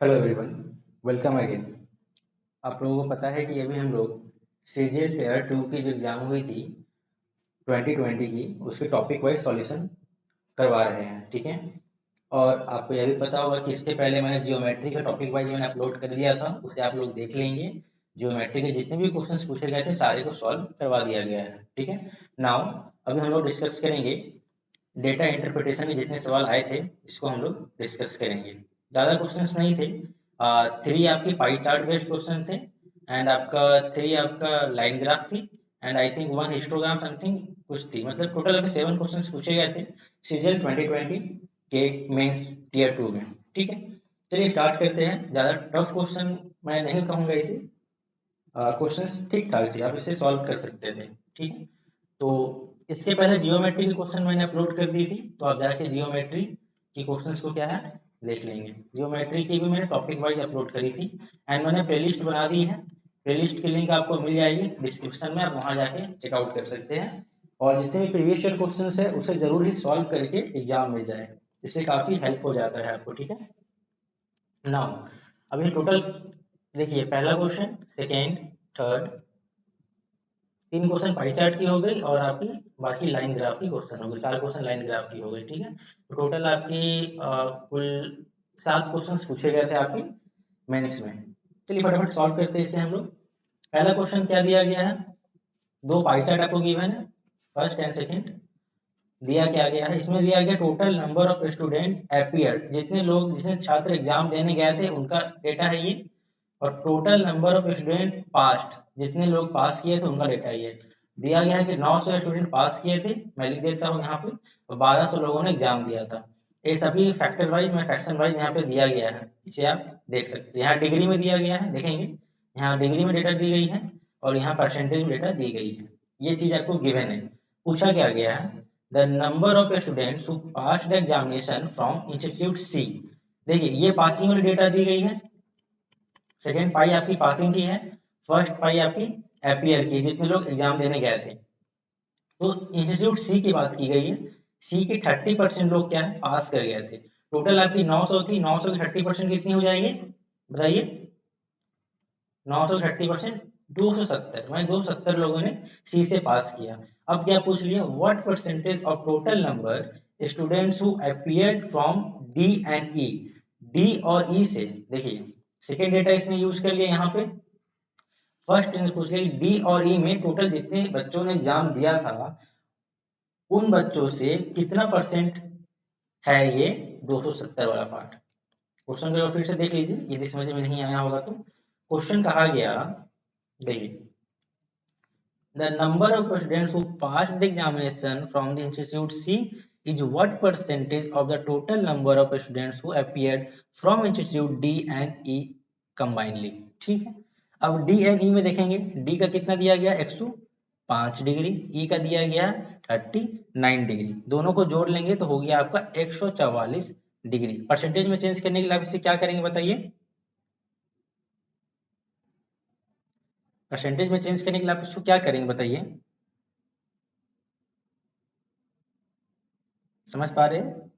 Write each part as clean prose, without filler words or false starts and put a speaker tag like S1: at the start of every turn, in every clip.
S1: Hello everyone, welcome again. आप लोगों को पता है कि अभी हम लोग सीजीएल टेयर 2 की जो एग्ज़ाम हुई थी 2020 की, उसके टॉपिक वाइज सॉल्यूशन करवा रहे हैं, ठीक है। और आपको यह भी पता होगा कि इसके पहले मैंने जियोमेट्री का टॉपिक वाइज मैंने अपलोड कर दिया था, उसे आप लोग देख लेंगे। जियोमेट्री के जितने भी क्वेश्चंस पूछे गए थे सारे को सॉल्व करवा दिया गया है, ठीक है। नाउ अभी हम लोग डिस्कस करेंगे डेटा इंटरप्रिटेशन के जितने सवाल आए थे, इसको हम लोग डिस्कस करेंगे। ज़्यादा क्वेश्चंस नहीं थे, 3 आपकी पाई चार्ट बेस्ड क्वेश्चन थे, एंड आपका 3 आपका लाइन ग्राफ थी, and I think 1 histogram something कुछ थी। मतलब टोटल अभी 7 क्वेश्चंस पूछे गए थे सीजीएल 2020 के मेंस टीयर 2 में, ठीक है। चलिए स्टार्ट करते हैं। ज़्यादा टफ क्वेश्चन मैं नहीं कहूँगा इसे, क्वेश्चंस ठीक ठाक थे, आप इसे सॉल्व कर सकते थे, ठीक है। तो इसके पहले जियोमेट्री के क्वेश्चन मैंने अपलोड कर दी थी, तो आप जाके जियोमेट्री की क्वेश्चंस को क्या है देख लेंगे। जियोमेट्री की भी मैंने टॉपिक वाइज अपलोड करी थी, एंड मैंने प्लेलिस्ट बना दी है। प्लेलिस्ट की लिंक आपको मिल जाएगी डिस्क्रिप्शन में, आप वहां जाके चेकआउट कर सकते हैं। और जितने भी प्रीवियस ईयर क्वेश्चन है उसे जरूर ही सॉल्व करके एग्जाम में जाए, इससे काफी हेल्प हो जाता है आपको, ठीक है। नाउ अभी टोटल देखिए, पहला question, second, third, 3 question pie chart की हो गई, और आपकी बाकी लाइन ग्राफ की क्वेश्चन हो गई। 4 क्वेश्चन लाइन ग्राफ की हो गई, ठीक है। तो टोटल आपकी कुल 7 क्वेश्चन पूछे गए थे आपकी मेंस में। चलिए फटाफट सॉल्व करते हैं इसे हम लोग। पहला क्वेश्चन क्या दिया गया है, 2 पाई चार्ट आपको गिवन है, फर्स्ट एंड सेकेंड। दिया क्या गया है, इसमें दिया गया total number of student appeared, जितने लोग जितने छात्र एग्जाम देने गए थे उनका डेटा है ये। और total number of student past, जितने लोग पास किए थे उनका डेटा ये। दिया गया है कि 900 स्टूडेंट पास किए थे, मैं लिख देता हूँ यहाँ पे, और 1200 लोगों ने एग्जाम दिया था। ये सभी फैक्टर वाइज में फ्रैक्शन वाइज यहाँ पे दिया गया है, इसे आप देख सकते हैं। यहाँ डिग्री में दिया गया है, देखेंगे यहाँ डिग्री में डेटा दी गई है, और यहाँ परसेंटेज में डेटा दी गई है। ये चीज आपको गिवन है। पूछा क्या गया है, the number of students who pass the examination from institute C. देखिए ये पासिंग वाली डेटा दी गई है, सेकेंड पाई आपकी पासिंग की है, फर्स्ट पाई आपकी अपीयर की, जितने लोग एग्जाम देने गए थे। तो इंस्टीट्यूट सी की बात की गई है, सी के 30% लोग क्या है पास कर गए थे। टोटल आपकी 900 थी, 900 की 30% कितनी हो जाएगी बताइए। 900 की 30% 270, मैं 270 लोगों ने सी से पास किया। अब क्या पूछ लिया, what percentage of total number students who appeared from D and E. D और ई से देखिए सेकेंड डेटा इसने यूज कर लिया यहाँ पे। फर्स्ट पूछ लिया डी और ई में टोटल जितने बच्चों ने एग्जाम दिया था उन बच्चों से कितना परसेंट है ये 270 वाला पार्ट। क्वेश्चन को फिर से देख लीजिए, यदि समझ में नहीं आया होगा तो। क्वेश्चन कहा गया, देखिए, the number of students who passed the examination from the institute C is what percentage of the total number of students who appeared from institute D and E combinedly, ठीक है। अब D and E में देखेंगे, D का कितना दिया गया 105 degree, E का दिया गया 39 डिग्री, दोनों को जोड़ लेंगे तो हो गया आपका 144 डिग्री। परसेंटेज में चेंज करने के लिए आप इसे क्या करेंगे बताइए, परसेंटेज में चेंज करने के लिए आप इसको क्या करेंगे बताइए, समझ पा रहे हैं।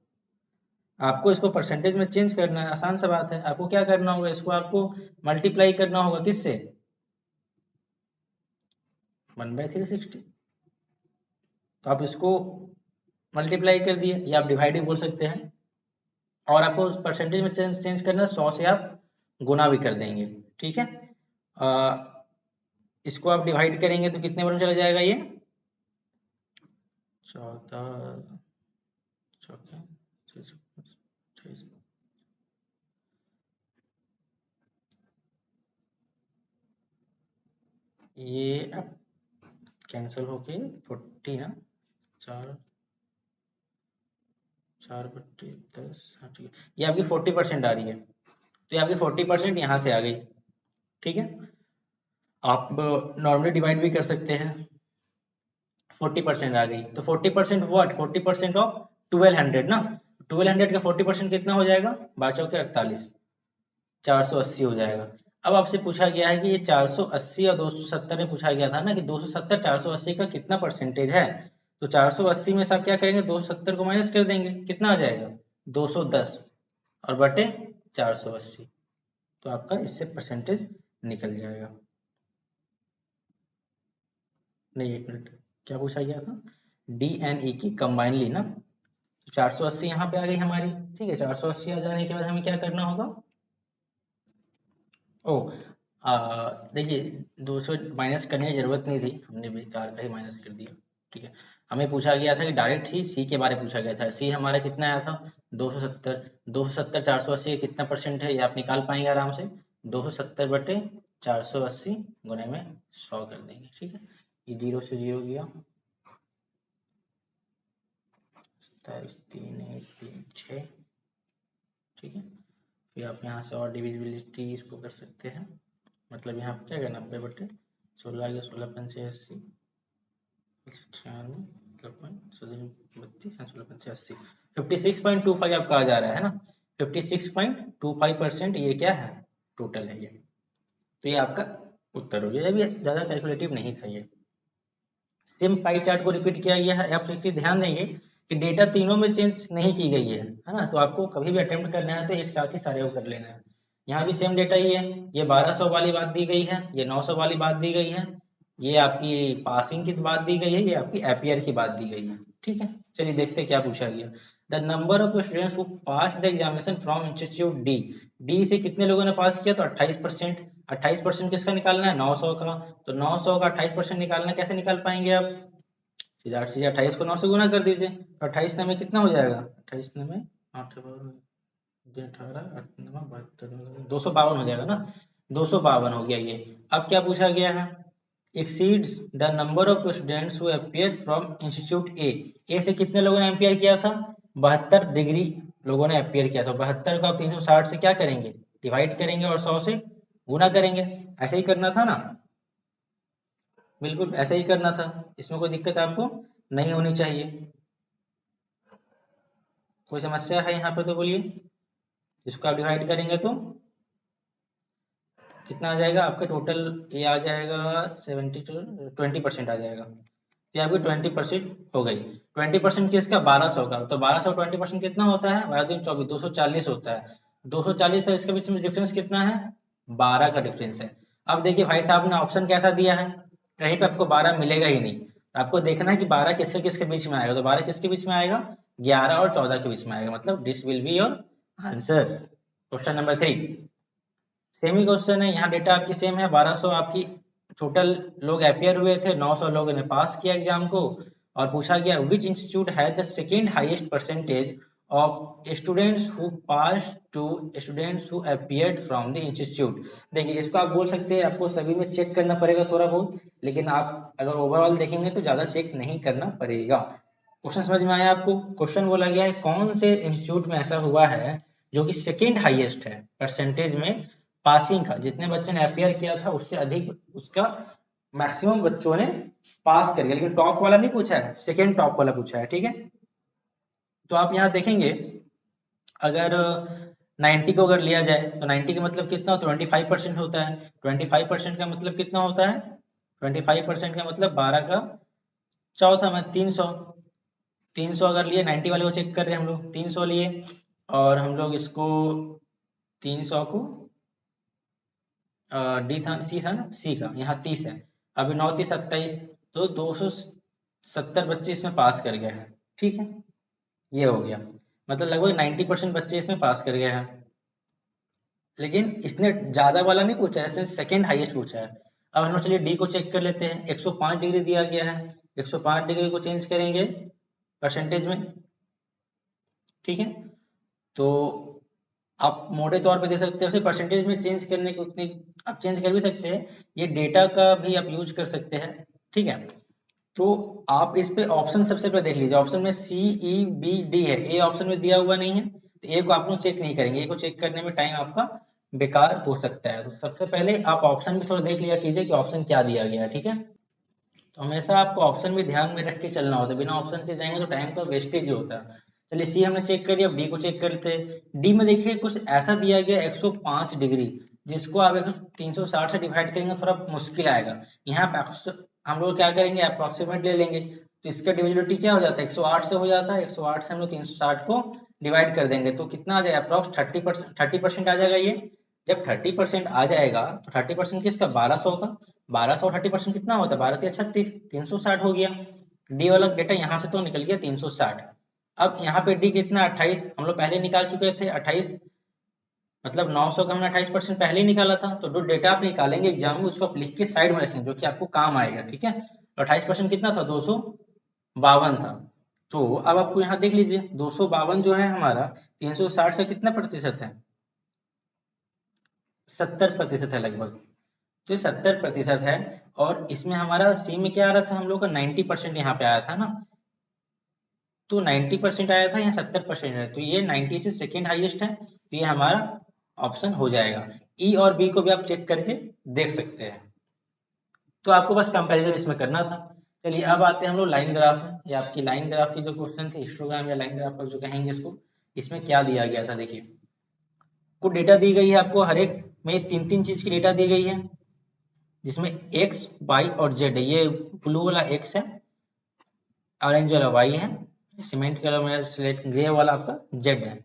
S1: आपको इसको परसेंटेज में चेंज करना है, आसान सा बात है। आपको क्या करना होगा, इसको आपको मल्टीप्लाई करना होगा किससे, 1/360। तो आप इसको मल्टीप्लाई कर दिए, या आप डिवाइड भी बोल सकते हैं। और आपको परसेंटेज में चेंज करना है, 100 से आप गुना भी कर देंगे, ठीक है। इसको आप डिवाइड करेंगे तो कितने बार में चला जाएगा ये 14 ये अब कैंसिल होके 40 ना, 4 बट्टे 10, हाँ ठीक है, ये आपकी 40% आ रही है। तो ये आपकी 40% यहाँ से आ गई, ठीक है। आप नॉर्मली डिवाइड भी कर सकते हैं, 40% आ गई तो 40% व्हाट, 40% ऑफ 1200 ना, 1200 का 40% कितना हो जाएगा, बाचो के 48, 480 हो जाएगा। अब आपसे पूछा गया है कि ये 480 और 270 में पूछा गया था ना कि 270 480 का कितना परसेंटेज है। तो 480 में से आप क्या करेंगे, 270 को माइनस कर देंगे, कितना आ जाएगा 210, और बटे 480, तो आपका इससे परसेंटेज निकल जाएगा। नहीं, एक मिनट, क्या पूछा गया था? डी एन ई की कंबाइनली ना, 480 यहाँ पे आ गई हमारी। ठीक है, 480 आ जाने के बाद हमें क्या करना होगा? ओ, देखिए 200 माइनस करने की जरूरत नहीं थी, हमने बेकार का ही माइनस कर दिया। ठीक है, हमें पूछा गया था कि डायरेक्ट ही सी के बारे में पूछा गया था। सी हमारा कितना आया था? 270। 270 480 कितना परसेंट है, ये आप निकाल पाएंगे आराम से। 270 बटे 480 गुणे में 100 कर देंगे। ठीक है, ये 0 से 0 गया, 27 3 1 3 6। ठीक है, फिर आप यहाँ से और डिविजिबिलिटी इसको कर सकते हैं। मतलब यहाँ पे क्या करना, 90 बटे 16 या 16 पंचे 80, 96 मतलब 32 56.25 आपका आ जा रहा है ना। 56.25% ये क्या है, टोटल है ये। तो ये आपका उत्तर हो गया। ये ज़्यादा कैलकुलेटिव नहीं था ये। सेम पाई चार्ट को रिपीट किया गया है। आप एक चीज ध्यान देंगे कि डेटा तीनों में चेंज नहीं की गई है ना। तो आपको कभी भी अटेम्प्ट करना है तो एक साथ ही सारे को कर लेना है। यहाँ भी सेम डेटा ही है, ये 1200 वाली बात दी गई है, ये 900 वाली बात दी गई है, ये आपकी पासिंग की बात दी गई है, ये आपकी एपियर की बात दी गई है। ठीक है, चलिए देखते हैं क्या पूछा गया। The number of students who pass the examination from institute D. D से कितने लोगों ने पास किया? तो 28%। 28% किसका निकालना है? 900 का। तो 900 का 28% निकालना, कैसे निकाल पाएंगे आप? सीधा 8 से 28 को 9 से गुना कर दीजिए, तो 28 में कितना हो जाएगा? 28 में 8 18 72 252 हो जाएगा ना। 252 हो गया ये। अब क्या पूछा गया है? Exceeds the number of students who appear from institute A. A से कितने लोगों ने अपीयर किया था? 72 डिग्री लोगों ने अपीयर किया था। 72 को आप 360 से क्या करेंगे? डिवाइड करेंगे और 100 से गुना करेंगे। ऐसे ही करना था ना, बिल्कुल ऐसे ही करना था। इसमें कोई दिक्कत आपको नहीं होनी चाहिए। कोई समस्या है यहाँ पे तो बोलिए। इसको आप डिवाइड करेंगे तो कितना आ जाएगा आपका? टोटल ये आ जाएगा 20% आ जाएगा। ये आपकी 20% हो गई। 20% किसका? 1200 का। तो 1200 20% कितना होता है? 12 दूनी 24, 240 होता है। 240 है, इसके बीच में डिफरेंस कितना है? 12 का डिफरेंस है। अब देखिए भाई साहब ने ऑप्शन कैसा दिया है, कहीं पे आपको 12 मिलेगा ही नहीं। तो आपको देखना है कि 12 किसके किसके बीच में आएगा। तो 12 किसके बीच में आएगा? 11 और 14 के बीच में आएगा। मतलब this will be your answer. Question number 3 same he question है, यहाँ डेटा आपकी सेम है। 1200 आपकी टोटल लोग अपियर हुए थे, 900 लोगों ने पास किया एग्जाम को। और पूछा गया which institute has the second highest percentage of students who pass to students who appeared from the institute. देखिए इसको आप बोल सकते हैं आपको सभी में चेक करना पड़ेगा थोड़ा बहुत, लेकिन आप अगर ओवरऑल देखेंगे तो ज्यादा चेक नहीं करना पड़ेगा। क्वेश्चन समझ में आया आपको? क्वेश्चन बोला गया है कौन से इंस्टीट्यूट में ऐसा हुआ है जो कि सेकेंड हाईएस्ट है परसेंटेज में, पासिंग का, जितने बच्चे ने अपियर किया था उससे अधिक उसका मैक्सिमम बच्चों ने पास कर गया। लेकिन टॉप वाला नहीं पूछा है, सेकेंड टॉप वाला पूछा है। ठीक है, तो आप यहाँ देखेंगे अगर 90 को अगर लिया जाए तो 90 का मतलब कितना होता है? 25% होता है। 25% का मतलब कितना होता है? 25% का मतलब 12 का चौथा में 300। 300 अगर लिए, 90 वाले को चेक कर रहे हैं हम लोग, 300 लिए और हम लोग इसको 300 को डी था, सी था ना, सी का यहाँ 30 है। अभी 9 30 27, तो 270 बच्चे इसमें पास कर गए हैं। ठीक है, ये हो गया, मतलब लगभग 90% बच्चे इसमें पास कर गए हैं। लेकिन इसने ज्यादा वाला नहीं पूछा है, इसने सेकेंड हाईएस्ट पूछा है। अब हम लोग चलिए डी को चेक कर लेते हैं। 105 डिग्री दिया गया है, 105 डिग्री को चेंज करेंगे परसेंटेज में। ठीक है, तो आप मोटे तौर पे दे सकते हो, उसे परसेंटेज में चेंज करने को उतनी आप चेंज कर भी सकते हैं। ये डेटा का भी आप यूज कर सकते हैं। ठीक है, तो आप इस पे ऑप्शन सबसे पहले देख लीजिए। ऑप्शन में सी ई बी डी है, ए ऑप्शन में दिया हुआ नहीं है, तो ए को आप लोग चेक नहीं करेंगे। ए को चेक करने में टाइम आपका बेकार हो सकता है। तो सबसे पहले आप ऑप्शन भी थोड़ा देख लिया कीजिए कि ऑप्शन क्या दिया गया है। ठीक है, तो हमेशा आपको ऑप्शन भी ध्यान में रख के चलना होता है, बिना ऑप्शन के जाएंगे तो टाइम का वेस्टेज ही होता है। चलिए सी हमने चेक कर लिया, अब डी को चेक करते हैं। डी में देखिए कुछ ऐसा दिया गया 105 डिग्री, जिसको आप 360 से डिवाइड करेंगे थोड़ा मुश्किल आएगा। यहाँ पे हम लोग क्या करेंगे, अप्रोक्सीमेट ले लेंगे। तो इसका डिविजिबिलिटी क्या हो जाता है? 108 से हो जाता है। 108 से हम लोग 360 को डिवाइड कर देंगे तो कितना आ जाएगा? अप्रोक्स 30% आ जाएगा ये। जब 30% आ जाएगा तो 30% किसका, 1200 का। 1200 30% कितना होता है, 12 36, 360 हो गया। डी वाला डेटा यहाँ से तो निकल गया 360। अब यहाँ पे डी कितना, 28 हम लोग पहले निकाल चुके थे। 28 मतलब 900 का हमने 28% पहले ही निकाला था। तो जो डेटा आप निकालेंगे एग्जाम में उसको आप लिख के साइड में रखेंगे, जो कि आपको काम आएगा। ठीक है, तो 28% कितना था, 252 था। तो अब आपको यहाँ देख लीजिए 252 जो है हमारा 360 का कितना प्रतिशत है, 70% है लगभग। तो 70% है। और इसमें हमारा सी में क्या आ रहा था हम लोग का, 90% यहाँ पे आया था ना। तो 90% आया था, यहाँ 70% है, तो ये 90 से सेकेंड हाईएस्ट है। तो ये हमारा ऑप्शन हो जाएगा। ई और बी को भी आप चेक करके देख सकते हैं। तो आपको बस कंपैरिजन इसमें करना था। चलिए अब आते हैं हम लोग लाइन ग्राफ में। ये आपकी लाइन ग्राफ की जो क्वेश्चन थे, हिस्टोग्राम या लाइन ग्राफ जो कहेंगे इसको, इसमें क्या दिया गया था देखिए। कुछ डेटा दी गई है आपको, हर एक में तीन तीन चीज की डेटा दी गई है, जिसमें एक्स वाई और जेड है। ये ब्लू वाला एक्स है, ऑरेंज वाला वाई है, सीमेंट कलर में सिलेक्ट ग्रे वाला आपका जेड है।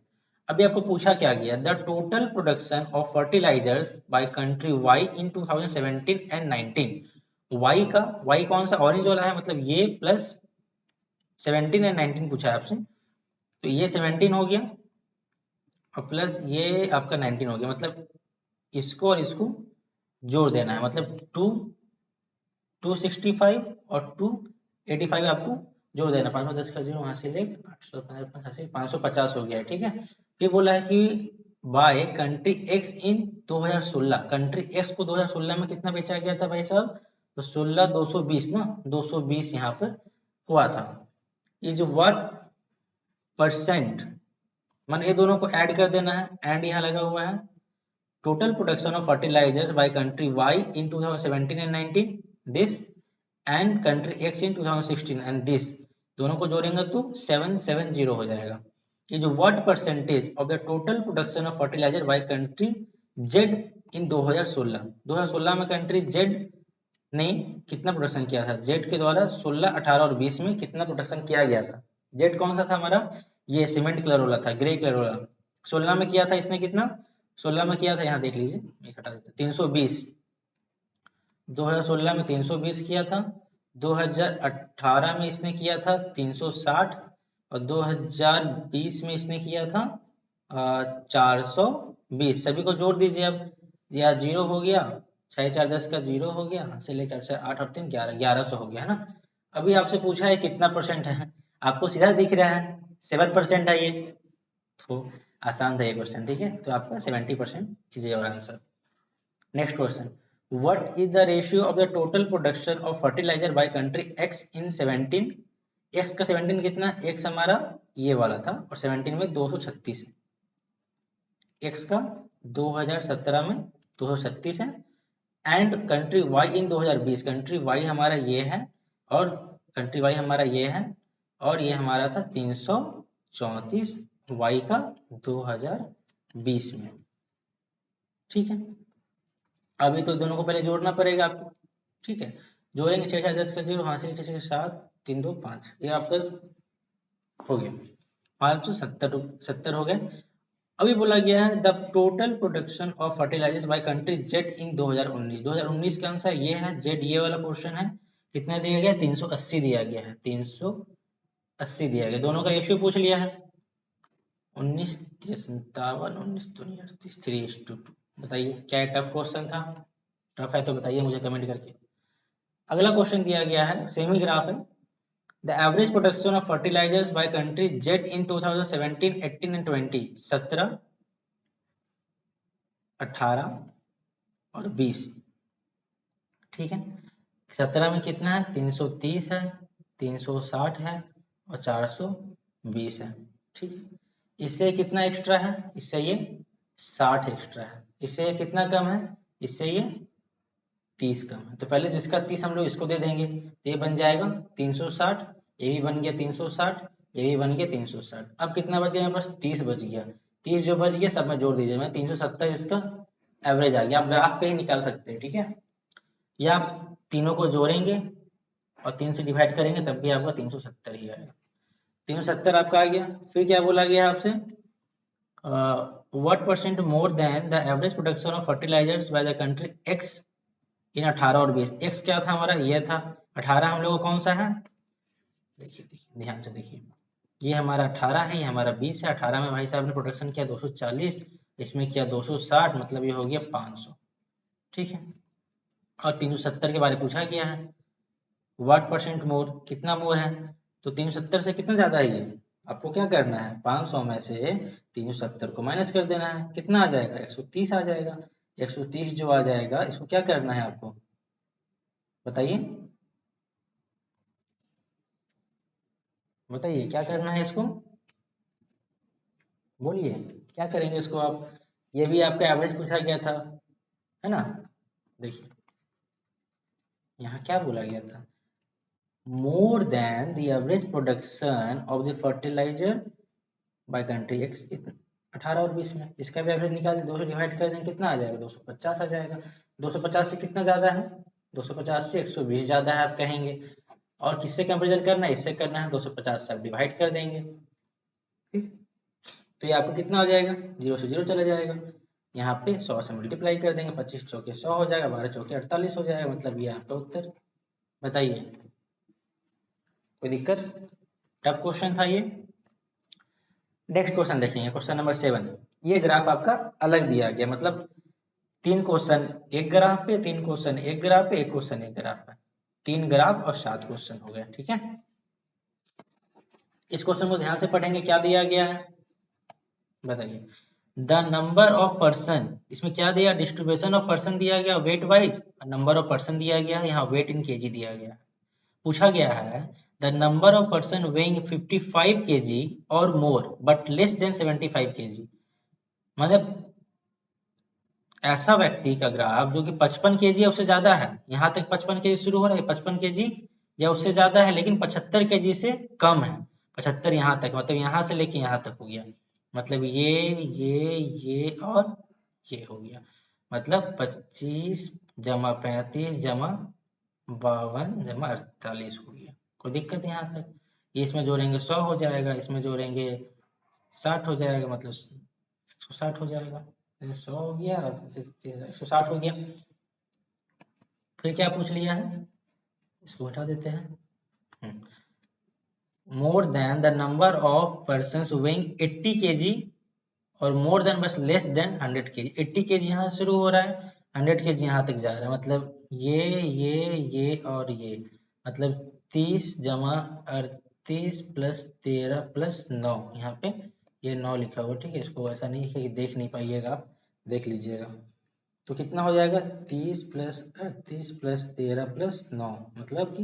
S1: अभी आपको पूछा क्या गया, the total production of fertilisers by country Y in 2017 and 19। Y का, वाई कौन सा, ऑरेंज वाला है, मतलब ये प्लस 17 एंड 19 पूछा है आपसे। तो ये 17 हो गया और प्लस ये आपका 19 हो गया। मतलब इसको और इसको जोड़ देना है, मतलब 265 और 285 आपको जोड़ देना। 510 का जीरो वहां से ले 815 550 हो गया है। ठीक है, फिर बोला है कि bye country X in 2016। Country x को 2016 में कितना बेचा गया था भाई साहब, तो 16,220 ना, 220 यहाँ पर हुआ था। इज व्हाट परसेंट, मान ये दोनों को ऐड कर देना है, एंड यहाँ लगा हुआ है। Total production of fertilisers by country Y in 2017 and 19 this, and country X in 2016 and this, दोनों को जोड़ेंगे तो 770 हो जाएगा। ये जो what percentage of the total production of fertiliser by country Z in 2016। 2016 में कंट्री जेड ने कितना प्रोडक्शन किया था, जेड के द्वारा 16, 18 और 20 में कितना प्रोडक्शन किया गया था। जेड कौन सा था हमारा, ये सीमेंट कलर वाला था, ग्रे कलर वाला। 16 में किया था इसने कितना, 16 में किया था, यहाँ देख लीजिए, एक हटा देते 320। 2016 में 320 किया था, 2018 में इसने किया था 360 और 2020 में इसने किया था 420। सभी को जोड़ दीजिए अब, या जीरो हो गया, 6 4 10 का जीरो हो गया, से लेकर 8 और 3 11, 1100 हो गया है ना। अभी आपसे पूछा है कितना परसेंट है, आपको सीधा दिख रहा है 7% है ये, तो आसान था ये क्वेश्चन। ठीक है, तो आपका 70% कीजिए और answer. Next question, what is the ratio of the total production of fertilizer by country x in 17। x का 17 कितना, x हमारा ये वाला था और 17 में 236 है। x का 2017 में 236 है, and country y in 2020, country y हमारा ये है और कंट्री y हमारा ये है, और ये हमारा था 334 y का 2020 में। ठीक है, अभी तो दोनों को पहले जोड़ना पड़ेगा आपको। ठीक है, जोड़ेंगे 6 4 10 का जीरो, हासिल 6 6 7 3 2 5, ये आपका हो गया 570 हो गए। अभी बोला गया है the total production of fertilisers by country Z in 2019। 2019 का आंसर ये है, जेड ये वाला पोर्शन है। कितना दिया गया, 380 दिया गया है, 380 दिया गया। दोनों का रेशियो पूछ लिया है, 19 57 19 38 3:2। बताइए क्या टफ क्वेश्चन था, टफ है तो बताइए मुझे कमेंट करके। अगला क्वेश्चन दिया गया है, सेमी ग्राफ है। The average production of fertilisers by country Z in 2017 18 and 20। 17 18 और 20। ठीक है, 17 में कितना है, 330 है, 360 है और 420 है। ठीक है, इससे कितना एक्स्ट्रा है, इससे ये 60 एक्स्ट्रा है, इससे कितना कम है, इससे ये 30 कम है। तो पहले जिसका 30 हम लोग इसको दे देंगे, तो ये बन जाएगा 360, ये भी बन गया 360, ये भी बन गया 360। अब कितना बच गया मेरे पास, 30 बच गया। 30 जो बच गया सब में जोड़ दीजिए, मैं 370 इसका एवरेज आ गया। आप ग्राफ पे ही निकाल सकते हैं। ठीक है, या आप तीनों को जोड़ेंगे और 3 से डिवाइड करेंगे तब भी आपका 370 ही आएगा। 370 आपका आ गया। फिर क्या बोला गया आपसे, what percent more than the average production of fertilisers by the country X in 18 और 20। एक्स क्या था हमारा, ये था 18, हम लोग को कौन सा है, देखिए देखिए ध्यान से देखिए, ये हमारा 18 है, ये हमारा 20 है। 18 में भाई साहब ने प्रोडक्शन किया 240, इसमें किया 260, मतलब ये हो गया 500, ठीक है। और 370 के बारे में पूछा गया है, व्हाट परसेंट मोर, कितना मोर है, तो 370 से कितना ज्यादा है ये, आपको क्या करना है, 500 में से 370 को माइनस कर देना है, कितना आ जाएगा, 130 आ जाएगा। 130 जो आ जाएगा, इसको क्या करना है आपको बताइए, बताइए क्या करना है इसको, बोलिए क्या करेंगे इसको आप, ये भी आपका एवरेज पूछा गया था, है ना। देखिए यहाँ क्या बोला गया था, more than the average production of the fertiliser by country X, 18 और 20 में इसका भी एवरेज निकाल, 2 से डिवाइड कर देंगे, कितना आ जाएगा, 250 आ जाएगा। 250 से कितना ज्यादा है, 250 से 120 ज्यादा है आप कहेंगे, और किससे कंपेरिजन करना है, इससे करना है, 250 से आप डिवाइड कर देंगे, ठीक। तो ये आपको कितना हो जाएगा, 0 से 0 चला जाएगा, यहाँ पे 100 से मल्टीप्लाई कर देंगे, 25 चौके 100 हो जाएगा, 12 चौके 48 हो जाएगा, मतलब ये आपका उत्तर। बताइए कोई दिक्कत, टफ क्वेश्चन था ये। नेक्स्ट क्वेश्चन देखेंगे, क्वेश्चन नंबर 7। ये ग्राफ आपका अलग दिया गया, मतलब 3 क्वेश्चन एक ग्राफ पे, 3 क्वेश्चन एक ग्राफ पे, 1 क्वेश्चन एक ग्राफ पे, 3 ग्राफ और 7 क्वेश्चन हो गया, ठीक है। इस क्वेश्चन को ध्यान से पढ़ेंगे, क्या दिया गया है बताइए, द नंबर ऑफ पर्सन, इसमें क्या दिया, डिस्ट्रीब्यूशन ऑफ पर्सन दिया गया wait wise, number of person दिया गया है, यहाँ वेट इन केजी दिया गया है। पूछा गया है the number of person weighing 55 kg और more but less than 75 kg, मतलब ऐसा व्यक्ति का ग्राफ जो कि 55 केजी या उससे ज्यादा है, यहाँ तक 55 केजी शुरू हो रहा है, 55 केजी या उससे ज्यादा है, लेकिन 75 केजी से कम है, 75 यहाँ तक, मतलब यहाँ से लेके यहाँ तक हो गया, मतलब ये और ये हो गया, मतलब 25 जमा 35 जमा 52 जमा 48 हो गया। कोई दिक्कत यहाँ तक, ये इसमें जोड़ेंगे 100 हो जाएगा, इसमें जोड़ेंगे 60 हो जाएगा, मतलब 160 हो जाएगा, 100 हो गया, 160 हो गया। फिर क्या पूछ लिया है, इसको हटा देते हैं, मोर than the number of person weighing 80 KG और मोर देन बस लेस देन 100 केजी, 80 केजी यहाँ शुरू हो रहा है, 100 केजी यहाँ तक जा रहा है, मतलब ये और ये, मतलब 30 जमा 38 प्लस 13 प्लस 9, यहाँ पे ये 9 लिखा हुआ, ठीक है, इसको ऐसा नहीं है कि देख नहीं पाइएगा आप, देख लीजिएगा, तो कितना हो जाएगा 30 प्लस 38 प्लस 13 प्लस 9, मतलब कि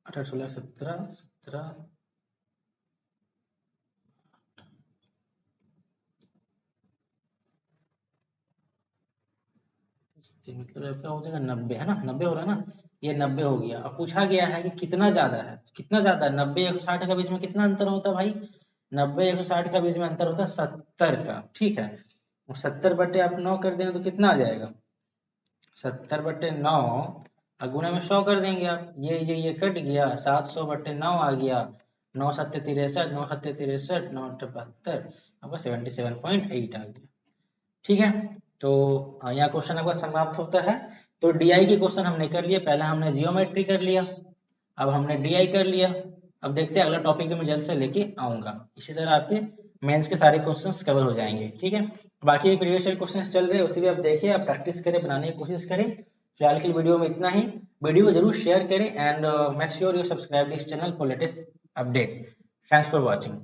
S1: 18 16 17 17, मतलब आपका हो जाएगा 90, है ना, 90 हो रहा है ना, ये 90 हो गया। अब पूछा गया है कि कितना ज्यादा है, कितना ज्यादा है, 90 160 का बीच में कितना अंतर होता है भाई, 90 160 का बीच में अंतर होता है 70 का, ठीक है। 70 बटे आप 9 कर देंगे तो कितना आ जाएगा, 70 बटे 9 गुणा में 100 कर देंगे आप, ये कट गया, 700 बटे 9 आ गया, 9 7 63, 9 7 63, 9 8 72, आपका 77.8 आ गया, ठीक है। तो यहाँ क्वेश्चन आपका समाप्त होता है। तो डीआई के क्वेश्चन हमने कर लिए, पहला हमने जियोमेट्री कर लिया, अब हमने डीआई कर लिया, अब देखते हैं अगला टॉपिक में मैं जल्द से लेके आऊंगा, इसी तरह आपके मेंस के सारे क्वेश्चंस कवर हो जाएंगे, ठीक है। बाकी प्रीवियस ईयर क्वेश्चंस चल रहे हैं, उसे भी आप देखिए, आप प्रैक्टिस करें, बनाने की कोशिश करें। फिलहाल की वीडियो में इतना ही, वीडियो को जरूर शेयर करें and make sure you subscribe this channel for latest update. Thanks for watching.